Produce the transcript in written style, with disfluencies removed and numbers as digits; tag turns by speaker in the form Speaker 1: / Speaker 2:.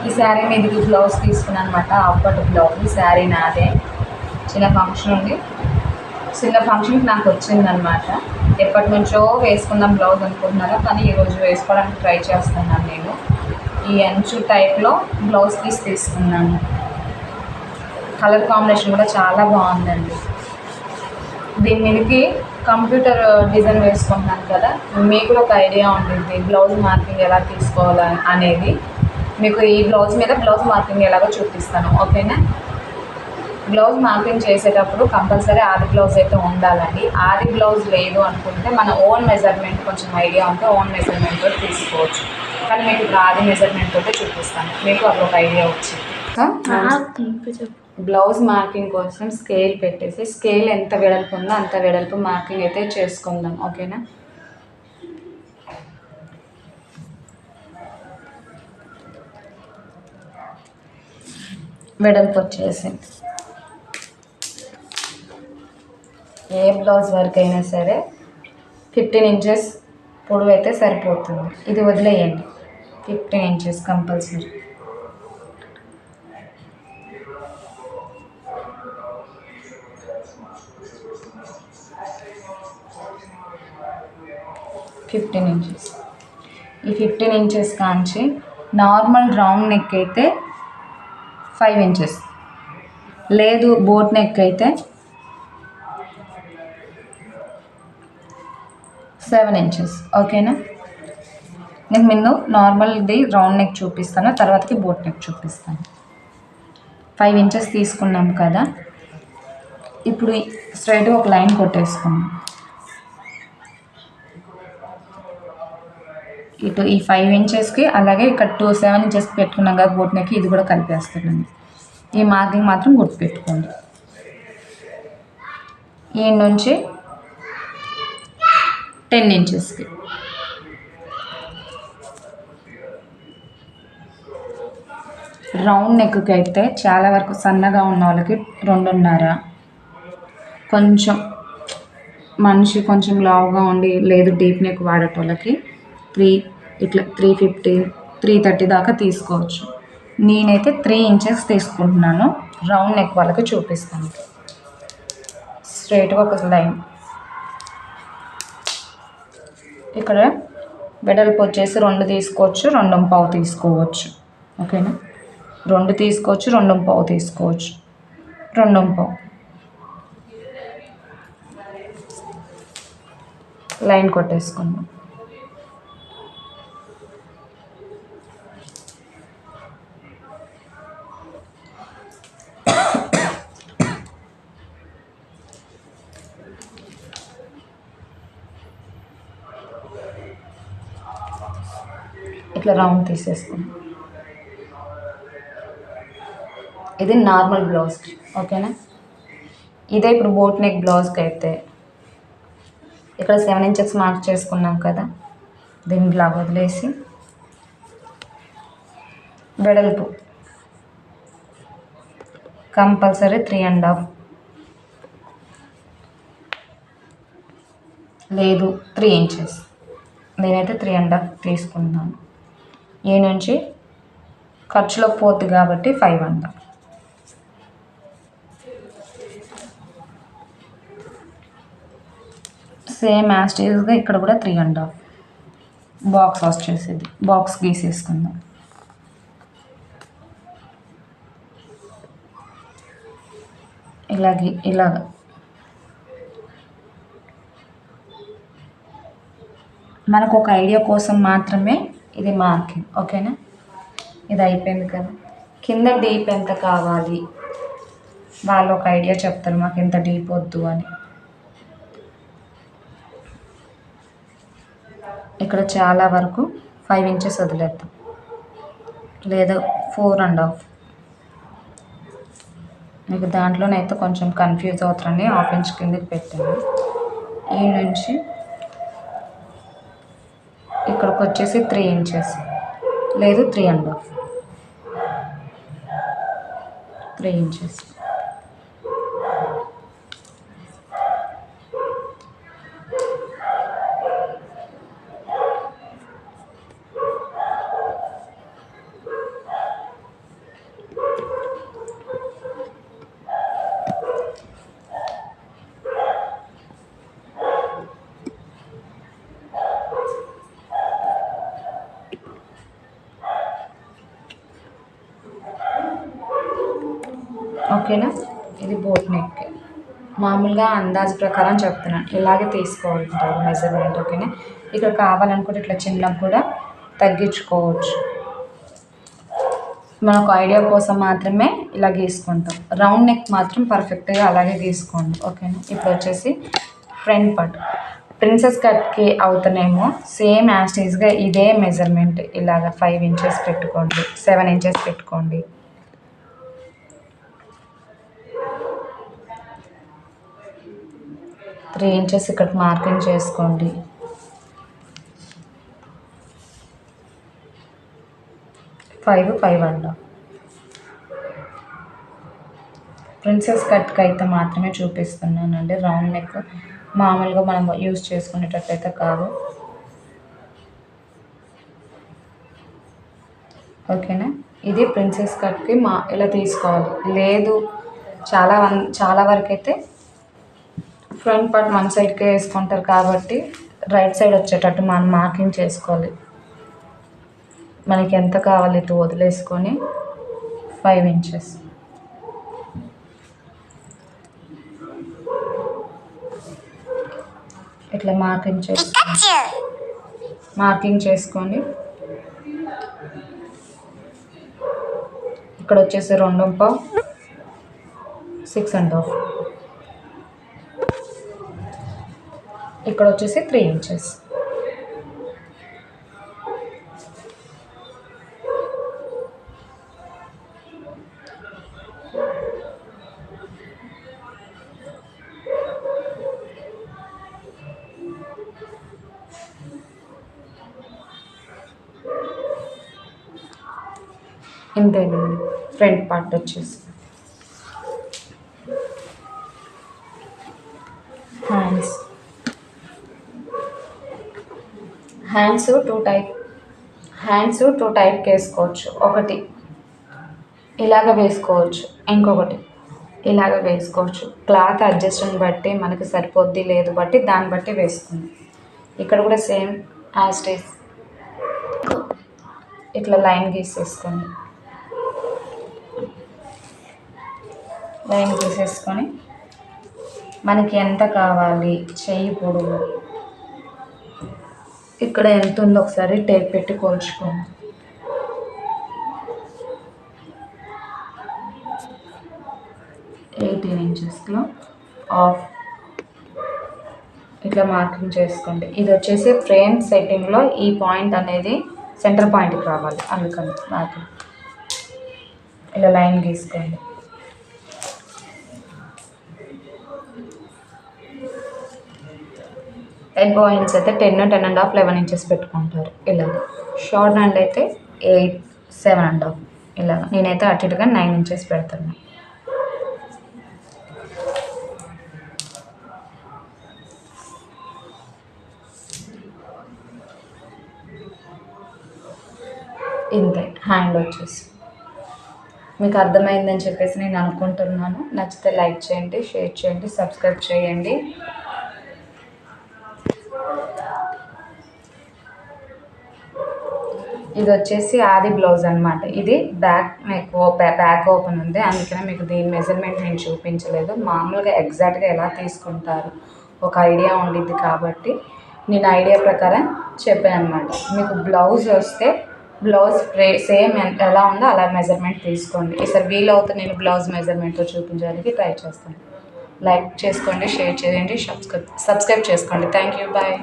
Speaker 1: ఈ శారీ మీదకి బ్లౌజ్ తీసుకున్నాను అనమాట. అప్పటి బ్లౌజ్ శారీ నాదే. చిన్న ఫంక్షన్ ఉంది, చిన్న ఫంక్షన్కి నాకు వచ్చిందనమాట. ఎప్పటి నుంచో వేసుకుందాం బ్లౌజ్ అనుకుంటున్నాను, కానీ ఈరోజు వేసుకోవడానికి ట్రై చేస్తున్నాను. నేను ఈ అంచు టైప్లో బ్లౌజ్ పీస్ తీసుకున్నాను. కలర్ కాంబినేషన్ కూడా చాలా బాగుందండి. దీని మీదకి కంప్యూటర్ డిజైన్ వేసుకుంటున్నాను కదా, మీకు కూడా ఒక ఐడియా ఉంటుంది బ్లౌజ్ మార్కింగ్ ఎలా తీసుకోవాలి అనేది. మీకు ఈ బ్లౌజ్ మీద బ్లౌజ్ మార్కింగ్ ఎలాగో చూపిస్తాను, ఓకేనా. బ్లౌజ్ మార్కింగ్ చేసేటప్పుడు కంపల్సరీ ఆది బ్లౌజ్ అయితే ఉండాలండి. ఆది బ్లౌజ్ లేదు అనుకుంటే మన ఓన్ మెజర్మెంట్ కొంచెం ఐడియా ఉంటే ఓన్ మెజర్మెంట్ తోటి తీసుకోవచ్చు, కానీ మీకు ఇప్పుడు ఆది మెజర్మెంట్ తోటే చూపిస్తాను, మీకు అప్పుడు ఒక ఐడియా వచ్చింది. బ్లౌజ్ మార్కింగ్ కోసం స్కేల్ పెట్టేసి స్కేల్ ఎంత వెడల్పు ఉందో అంత వెడల్పు మార్కింగ్ అయితే చేసుకుందాం, ఓకేనా. వెడల్పు వచ్చేసి ఏ బ్లౌజ్ వర్క్ అయినా సరే 15 ఇంచెస్ పొడవు అయితే సరిపోతుంది. ఇది వదిలేయండి, 15 ఇంచెస్ కంపల్సరీ. ఈ 15 ఇంచెస్ కాంచి నార్మల్ రౌండ్ నెక్ అయితే 5 ఇంచెస్, లేదు బోట్ నెక్ అయితే 7 ఇంచెస్, ఓకేనా. నేను ముందు నార్మల్ది రౌండ్ నెక్ చూపిస్తాను, తర్వాతకి బోట్ నెక్ చూపిస్తాను. 5 ఇంచెస్ తీసుకున్నాం కదా, ఇప్పుడు స్ట్రైట్గా ఒక లైన్ కొట్టేసుకున్నాం. ఇటు ఈ 5 ఇంచెస్కి అలాగే ఇక్కడ 7 ఇంచెస్కి పెట్టుకున్నాం కదా బోట్ నెక్, ఇది కూడా కలిపేస్తున్నాను. ఈ మార్కింగ్ మాత్రం గుర్తుపెట్టుకోండి. ఈ నుంచి 10 ఇంచెస్కి రౌండ్ నెక్కి అయితే చాలా వరకు సన్నగా ఉన్న వాళ్ళకి 2.5, కొంచెం మనిషి కొంచెం లావుగా ఉండి లేదు డీప్ నెక్ వాడేటోళ్ళకి 3, ఇట్లా 350, 330 దాకా తీసుకోవచ్చు. నేనైతే 3 ఇంచెస్ తీసుకుంటున్నాను. రౌండ్ నెక్ వాళ్ళకి చూపిస్తాను. స్ట్రైట్గా ఒక లైన్, ఇక్కడ వెడల్పు వచ్చేసి 2 తీసుకోవచ్చు, 2.25 తీసుకోవచ్చు, ఓకేనా. 2 తీసుకోవచ్చు, 2.25 తీసుకోవచ్చు, 2.25 లైన్ కొట్టేసుకుందాం. ఇట్లా రౌండ్ తీసేసుకుందాం. ఇది నార్మల్ బ్లౌజ్కి, ఓకేనా. ఇదే ఇప్పుడు బోట్ నెక్ బ్లౌజ్కి అయితే ఇక్కడ 7 ఇంచెస్ మార్క్ చేసుకున్నాం కదా, దీన్ని ఇలా వదిలేసి వెడల్పు కంపల్సరీ 3.5, లేదు 3 ఇంచెస్. నేనైతే 3.5 తీసుకున్నాను. ఈ నుంచి ఖర్చులో పోతుంది కాబట్టి 5.5. సేమ్ యాస్టీజ్గా ఇక్కడ కూడా 3.5 బాక్స్ వచ్చేసేది, బాక్స్ గీసేసుకుందాం. ఇలాగ మనకు ఒక ఐడియా కోసం మాత్రమే ఇది మార్కింగ్, ఓకేనా. ఇది అయిపోయింది కదా, కింద డీప్ ఎంత కావాలి వాళ్ళు ఒక ఐడియా చెప్తారు, మాకు ఎంత డీప్ వద్దు అని. ఇక్కడ చాలా వరకు 5 ఇంచెస్ వదిలేద్దాం, లేదా 4.5. మీకు దాంట్లోనైతే కొంచెం కన్ఫ్యూజ్ అవుతారని 1/2 ఇంచ్ కిందకి పెట్టాను. ఈ నుంచి ఇక్కడికి వచ్చేసి 3 ఇంచెస్, లేదు 3.5, 3 ఇంచెస్. ఓకేనా. ఇది బోట్ నెక్. మామూలుగా అందాజు ప్రకారం చెప్తున్నాను, ఇలాగే తీసుకోవాలంటారు మెజర్మెంట్. ఓకేనా. ఇక్కడ కావాలనుకుంటే ఇట్లా చిన్నగా కూడా తగ్గించుకోవచ్చు. మనకు ఐడియా కోసం మాత్రమే ఇలా గీసుకుంటాం. రౌండ్ నెక్ మాత్రం పర్ఫెక్ట్గా అలాగే గీసుకోండి. ఓకేనా. ఇప్పుడు వచ్చేసి ఫ్రంట్ పార్ట్ ప్రిన్సెస్ కట్కి అవుతానేమో సేమ్ యాస్టీస్గా ఇదే మెజర్మెంట్ ఇలాగ 5 ఇంచెస్ పెట్టుకోండి, 7 ఇంచెస్ పెట్టుకోండి. త్రీ ఇంచెస్ ఇక్కడ మార్కింగ్ చేసుకోండి. 5 ప్రిన్సెస్ కట్కి అయితే మాత్రమే చూపిస్తున్నానండి. రౌండ్ నెక్ మామూలుగా మనం యూజ్ చేసుకునేటట్లయితే కాదు. ఓకేనా. ఇది ప్రిన్సెస్ కట్కి ఇలా తీసుకోవాలి. లేదు చాలా వరకు అయితే ఫ్రంట్ పార్ట్ వన్ సైడ్కే వేసుకుంటారు కాబట్టి రైట్ సైడ్ వచ్చేటట్టు మనం మార్కింగ్ చేసుకోవాలి. మనకి ఎంత కావాలి వదిలేసుకొని 5 ఇంచెస్ ఇట్లా మార్కింగ్ చేసుకొని ఇక్కడ వచ్చేసి 2.5 6.5 ఇక్కడ వచ్చేసి 3 ఇంచెస్. ఇంతేనండి ఫ్రంట్ పార్ట్ వచ్చేసి. హ్యాండ్స్ టూ టైప్కి వేసుకోవచ్చు. ఒకటి ఇలాగ వేసుకోవచ్చు, ఇంకొకటి ఇలాగ వేసుకోవచ్చు. క్లాత్ అడ్జస్ట్ని బట్టి మనకి సరిపోద్ది లేదు బట్టి దాన్ని బట్టి వేసుకుంది. ఇక్కడ కూడా సేమ్ యాస్టీస్ ఇట్లా లైన్ గీసేసుకొని మనకి ఎంత కావాలి చెయ్యి పొడవు ఇక్కడ ఎంత ఉందో ఒకసారి టేప్ పెట్టి కొలుచుకోండి. ఇంచెస్లో ఆఫ్ ఇట్లా మార్కింగ్ చేసుకోండి. ఇది వచ్చేసి ఫ్రేమ్ సెట్టింగ్లో ఈ పాయింట్ అనేది సెంటర్ పాయింట్కి రావాలి, అందుకని మార్కింగ్ ఇలా లైన్ గీసుకోండి. ఎల్బో ఇంచెస్ అయితే 10, 10.5, 11 ఇంచెస్ పెట్టుకుంటారు. ఇలాగ షార్ట్ హ్యాండ్ అయితే 8, 7.5 ఇలాగ. నేనైతే అటు ఇటుగా 9 ఇంచెస్ పెడతాను. ఇంతే హ్యాండ్ వచ్చేసి. మీకు అర్థమైందని చెప్పేసి నేను అనుకుంటున్నాను. నచ్చితే లైక్ చేయండి, షేర్ చేయండి, సబ్స్క్రైబ్ చేయండి. ఇది వచ్చేసి ఆది బ్లౌజ్ అనమాట. ఇది బ్యాక్ ఓపెన్ ఉంది, అందుకనే మీకు దీని మెజర్మెంట్ నేను చూపించలేదు. మామూలుగా ఎగ్జాక్ట్గా ఎలా తీసుకుంటారు ఒక ఐడియా ఉండిద్ది కాబట్టి నేను ఐడియా ప్రకారం చెప్పాను అనమాట. మీకు బ్లౌజ్ వస్తే బ్లౌజ్ సేమ్ ఎలా ఉందో అలా మెజర్మెంట్ తీసుకోండి. ఈసారి వీలవుతుంది నేను బ్లౌజ్ మెజర్మెంట్తో చూపించడానికి ట్రై చేస్తాను. లైక్ చేసుకోండి, షేర్ చేయండి, సబ్స్క్రైబ్ చేసుకోండి. Thank you, bye.